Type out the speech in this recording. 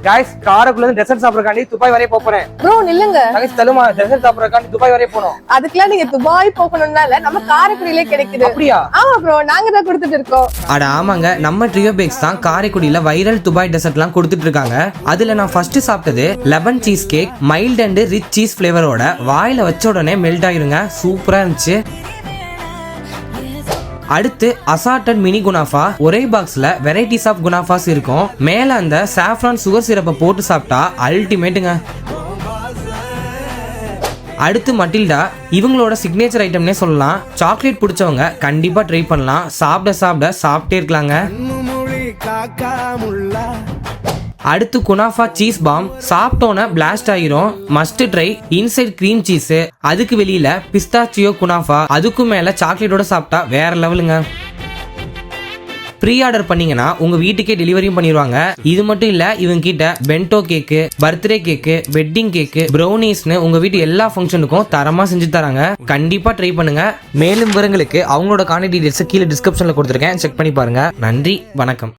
Guys காரக்குள்ள இருந்து dessert சாப்பிடறக்காண்டி Dubai வரை போறேன். ப்ரோ நில்லுங்க. गाइस தலுமா டெசர்ட் சாப்பிடறக்காண்டி துபாய் வரை போறோம். அதுக்குலாம் நீங்க துபாய் போகணும்னால நம்ம காரைக்குடியிலே கிடைக்குது. அப்படியா? ஆமா ப்ரோ, நாங்க தான் கொடுத்துட்டு இருக்கோம். அட ஆமாங்க, நம்ம ட்ரியோ பேக்ஸ் தான் காரைக்குடியில வைரல் துபாய் டெசர்ட்லாம் கொடுத்துட்டு இருக்காங்க. அதுல நான் ஃபர்ஸ்ட் சாப்பிட்டது lemon cheese cake, mild and rich cheese ஃபிளேவரோட. வாயில வச்ச உடனே மெல்ட் ஆயிருங்க, சூப்பரா இருந்துச்சு. அடுத்து அசார்டட் மினி குனாஃபா. ஒரே பாக்ஸ்ல வெரைட்டிஸ் ஆஃப் குனாஃபாஸ் இருக்கும். மேல அந்த சாஃப்ரான் சுகர் சிரப்பை போட்டு சாப்பிட்டா அல்டிமேட்டுங்க. அடுத்து மட்டில்டா, இவங்களோட சிக்னேச்சர் ஐட்டம்னே சொல்லலாம். சாக்லேட் பிடிச்சவங்க கண்டிப்பா ட்ரை பண்ணலாம். சாப்பிட்டே இருக்கலாங்க. அடுத்து குனாஃபா சீஸ் பாம். சாப்பிட்டோன்னே பிளாஸ்ட் ஆயிரும், must try. Inside cream cheese, அதுக்கு வெளியில பிஸ்தாச்சியோ குனாஃபா, அதுக்கு மேல சாக்லேட்டோட சாப்பிட்டா வேற லெவலுங்க. ப்ரீ ஆர்டர் பண்ணீங்கன்னா உங்க வீட்டுக்கே டெலிவரியும் பண்ணிடுவாங்க. இது மட்டும் இல்ல, இவங்க கிட்ட பென்டோ கேக்கு, பர்த்டே கேக்கு, வெட்டிங் கேக்கு, ப்ரௌனிஸ்னு உங்க வீட்டு எல்லா ஃபங்க்ஷனுக்கும் தரமா செஞ்சு தராங்க. கண்டிப்பா ட்ரை பண்ணுங்க. மேலும் விவரங்களுக்கு அவங்களோட கான்டாக்ட் டீடைல்ஸ் கீழே டிஸ்கிரிப்ஷன்ல கொடுத்துருக்கேன், செக் பண்ணி பாருங்க. நன்றி, வணக்கம்.